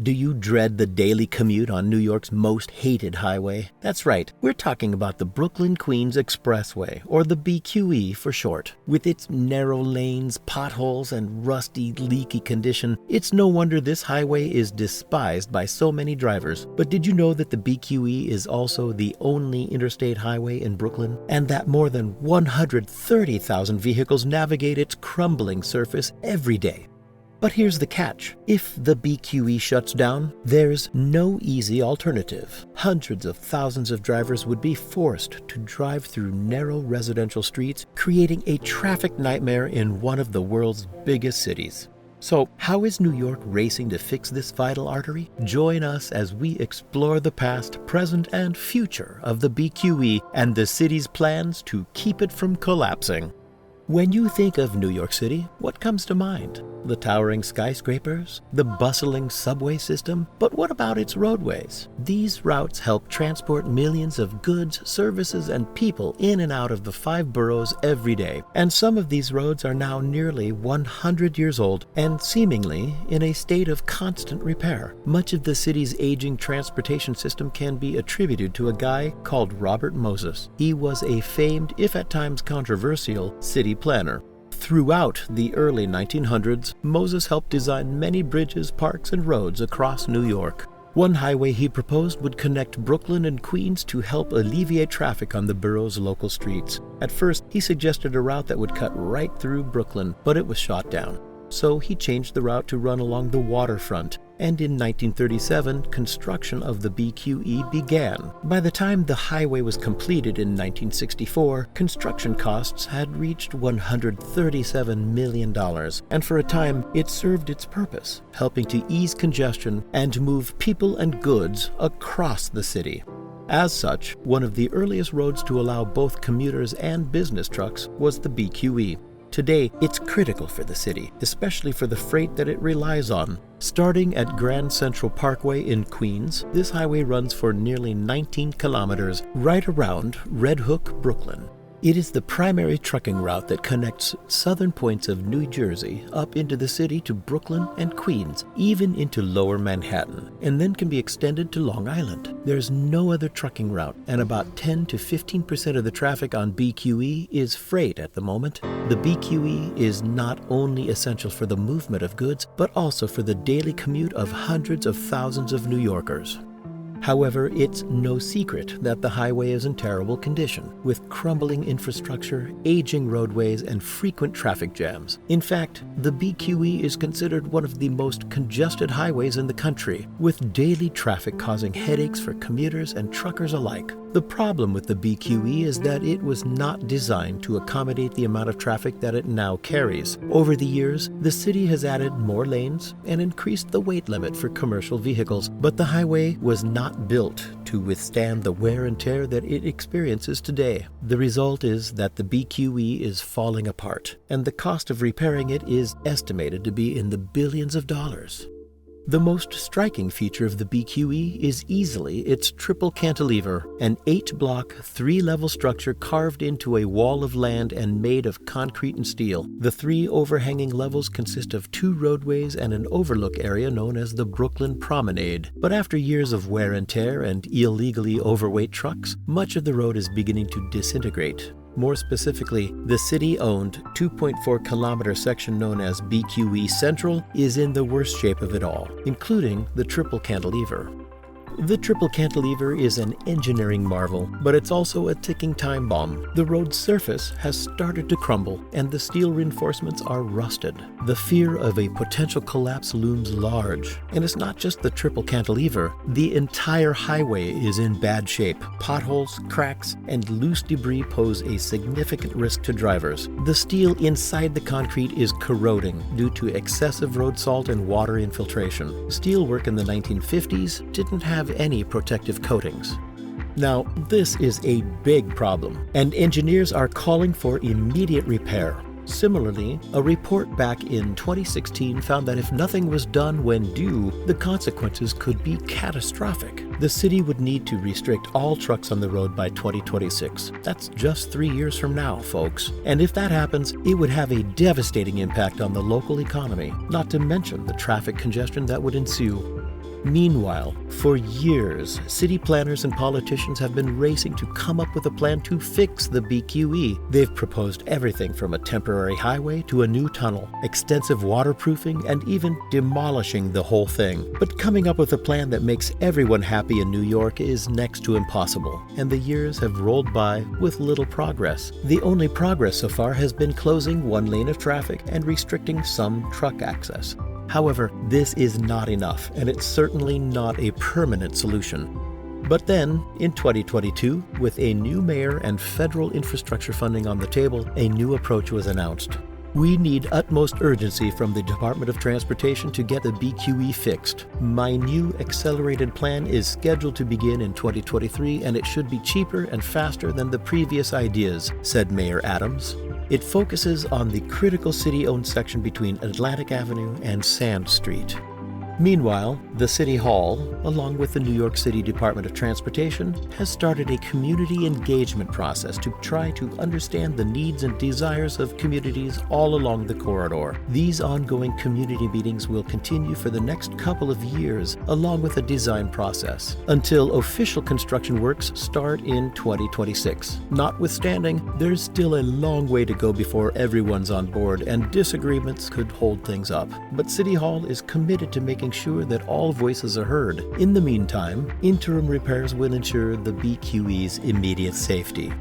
Do you dread the daily commute on New York's most hated highway? That's right, we're talking about the Brooklyn-Queens Expressway, or the BQE for short. With its narrow lanes, potholes, and rusty, leaky condition, it's no wonder this highway is despised by so many drivers. But did you know that the BQE is also the only interstate highway in Brooklyn, and that more than 130,000 vehicles navigate its crumbling surface every day? But here's the catch. If the BQE shuts down, there's no easy alternative. Hundreds of thousands of drivers would be forced to drive through narrow residential streets, creating a traffic nightmare in one of the world's biggest cities. So, how is New York racing to fix this vital artery? Join us as we explore the past, present, and future of the BQE and the city's plans to keep it from collapsing. When you think of New York City, what comes to mind? The towering skyscrapers? The bustling subway system? But what about its roadways? These routes help transport millions of goods, services, and people in and out of the 5 boroughs every day. And some of these roads are now nearly 100 years old and seemingly in a state of constant repair. Much of the city's aging transportation system can be attributed to a guy called Robert Moses. He was a famed, if at times controversial, city planner. Throughout the early 1900s, Moses helped design many bridges, parks, and roads across New York. One highway he proposed would connect Brooklyn and Queens to help alleviate traffic on the borough's local streets. At first, he suggested a route that would cut right through Brooklyn, but it was shot down. So he changed the route to run along the waterfront, and in 1937, construction of the BQE began. By the time the highway was completed in 1964, construction costs had reached $137 million, and for a time, it served its purpose, helping to ease congestion and move people and goods across the city. As such, one of the earliest roads to allow both commuters and business trucks was the BQE. Today, it's critical for the city, especially for the freight that it relies on. Starting at Grand Central Parkway in Queens, this highway runs for nearly 19 kilometers right around Red Hook, Brooklyn. It is the primary trucking route that connects southern points of New Jersey up into the city to Brooklyn and Queens, even into lower Manhattan, and then can be extended to Long Island. There's no other trucking route, and about 10 to 15% of the traffic on BQE is freight at the moment. The BQE is not only essential for the movement of goods, but also for the daily commute of hundreds of thousands of New Yorkers. However, it's no secret that the highway is in terrible condition, with crumbling infrastructure, aging roadways, and frequent traffic jams. In fact, the BQE is considered one of the most congested highways in the country, with daily traffic causing headaches for commuters and truckers alike. The problem with the BQE is that it was not designed to accommodate the amount of traffic that it now carries. Over the years, the city has added more lanes and increased the weight limit for commercial vehicles, but the highway was not built to withstand the wear and tear that it experiences today. The result is that the BQE is falling apart, and the cost of repairing it is estimated to be in the billions of dollars. The most striking feature of the BQE is easily its triple cantilever, an 8-block, 3-level structure carved into a wall of land and made of concrete and steel. The 3 overhanging levels consist of 2 roadways and an overlook area known as the Brooklyn Promenade. But after years of wear and tear and illegally overweight trucks, much of the road is beginning to disintegrate. More specifically, the city-owned 2.4-kilometer section known as BQE Central is in the worst shape of it all, including the triple cantilever. The triple cantilever is an engineering marvel, but it's also a ticking time bomb. The road's surface has started to crumble, and the steel reinforcements are rusted. The fear of a potential collapse looms large, and it's not just the triple cantilever. The entire highway is in bad shape. Potholes, cracks, and loose debris pose a significant risk to drivers. The steel inside the concrete is corroding due to excessive road salt and water infiltration. Steelwork in the 1950s didn't have any protective coatings. Now, this is a big problem, and engineers are calling for immediate repair. Similarly, a report back in 2016 found that if nothing was done when due, the consequences could be catastrophic. The city would need to restrict all trucks on the road by 2026. That's just 3 years from now, folks. And if that happens, it would have a devastating impact on the local economy, not to mention the traffic congestion that would ensue. Meanwhile, for years, city planners and politicians have been racing to come up with a plan to fix the BQE. They've proposed everything from a temporary highway to a new tunnel, extensive waterproofing, and even demolishing the whole thing. But coming up with a plan that makes everyone happy in New York is next to impossible, and the years have rolled by with little progress. The only progress so far has been closing one lane of traffic and restricting some truck access. However, this is not enough, and it's certainly not a permanent solution. But then, in 2022, with a new mayor and federal infrastructure funding on the table, a new approach was announced. We need utmost urgency from the Department of Transportation to get the BQE fixed. My new accelerated plan is scheduled to begin in 2023, and it should be cheaper and faster than the previous ideas, said Mayor Adams. It focuses on the critical city-owned section between Atlantic Avenue and Sand Street. Meanwhile, the City Hall, along with the New York City Department of Transportation, has started a community engagement process to try to understand the needs and desires of communities all along the corridor. These ongoing community meetings will continue for the next couple of years, along with a design process, until official construction works start in 2026. Notwithstanding, there's still a long way to go before everyone's on board, and disagreements could hold things up. But City Hall is committed to making sure that all voices are heard. In the meantime, interim repairs will ensure the BQE's immediate safety.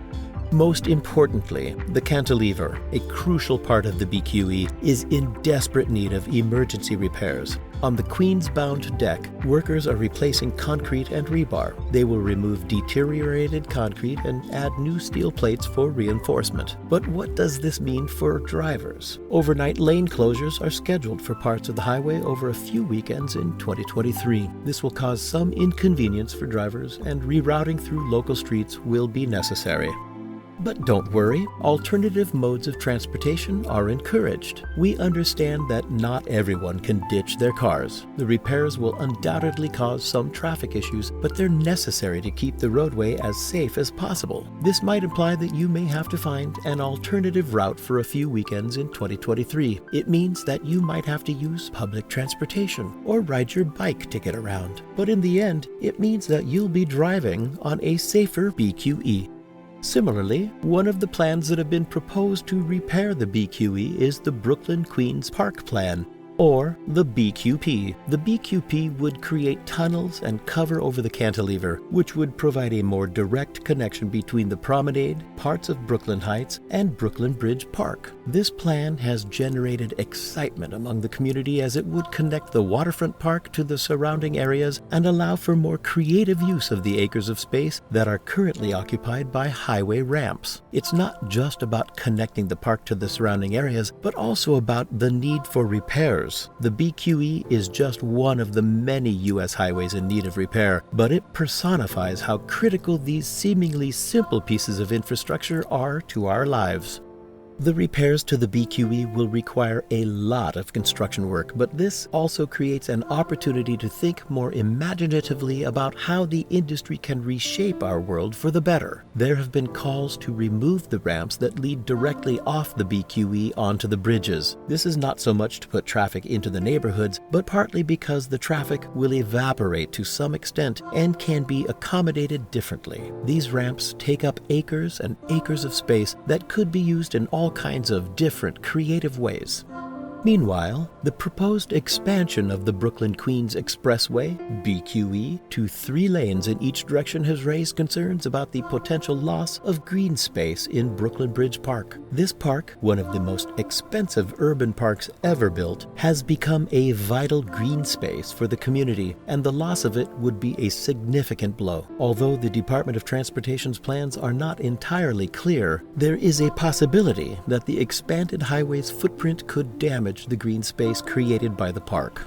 Most importantly, the cantilever, a crucial part of the BQE, is in desperate need of emergency repairs. On the Queens-bound deck, workers are replacing concrete and rebar. They will remove deteriorated concrete and add new steel plates for reinforcement. But what does this mean for drivers? Overnight lane closures are scheduled for parts of the highway over a few weekends in 2023. This will cause some inconvenience for drivers, and rerouting through local streets will be necessary. But don't worry, alternative modes of transportation are encouraged. We understand that not everyone can ditch their cars. The repairs will undoubtedly cause some traffic issues, but they're necessary to keep the roadway as safe as possible. This might imply that you may have to find an alternative route for a few weekends in 2023. It means that you might have to use public transportation or ride your bike to get around. But in the end, it means that you'll be driving on a safer BQE. Similarly, one of the plans that have been proposed to repair the BQE is the Brooklyn-Queens Park Plan, or the BQP. The BQP would create tunnels and cover over the cantilever, which would provide a more direct connection between the promenade, parts of Brooklyn Heights, and Brooklyn Bridge Park. This plan has generated excitement among the community as it would connect the waterfront park to the surrounding areas and allow for more creative use of the acres of space that are currently occupied by highway ramps. It's not just about connecting the park to the surrounding areas, but also about the need for repairs. The BQE is just one of the many U.S. highways in need of repair, but it personifies how critical these seemingly simple pieces of infrastructure are to our lives. The repairs to the BQE will require a lot of construction work, but this also creates an opportunity to think more imaginatively about how the industry can reshape our world for the better. There have been calls to remove the ramps that lead directly off the BQE onto the bridges. This is not so much to put traffic into the neighborhoods, but partly because the traffic will evaporate to some extent and can be accommodated differently. These ramps take up acres and acres of space that could be used in all kinds of different creative ways. Meanwhile, the proposed expansion of the Brooklyn-Queens Expressway, BQE, to 3 lanes in each direction has raised concerns about the potential loss of green space in Brooklyn Bridge Park. This park, one of the most expensive urban parks ever built, has become a vital green space for the community, and the loss of it would be a significant blow. Although the Department of Transportation's plans are not entirely clear, there is a possibility that the expanded highway's footprint could damage the green space created by the park.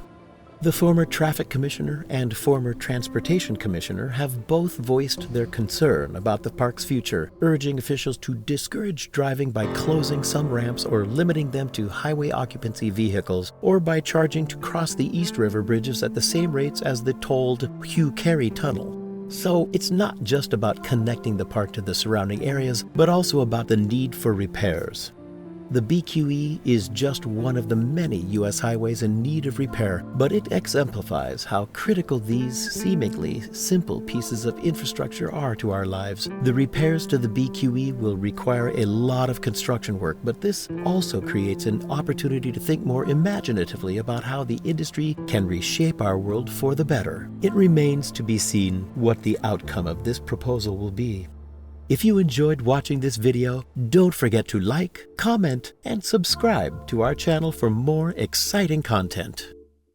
The former traffic commissioner and former transportation commissioner have both voiced their concern about the park's future, urging officials to discourage driving by closing some ramps or limiting them to highway occupancy vehicles, or by charging to cross the East River bridges at the same rates as the tolled Hugh Carey Tunnel. So it's not just about connecting the park to the surrounding areas, but also about the need for repairs. The BQE is just one of the many U.S. highways in need of repair, but it exemplifies how critical these seemingly simple pieces of infrastructure are to our lives. The repairs to the BQE will require a lot of construction work, but this also creates an opportunity to think more imaginatively about how the industry can reshape our world for the better. It remains to be seen what the outcome of this proposal will be. If you enjoyed watching this video, don't forget to like, comment, and subscribe to our channel for more exciting content.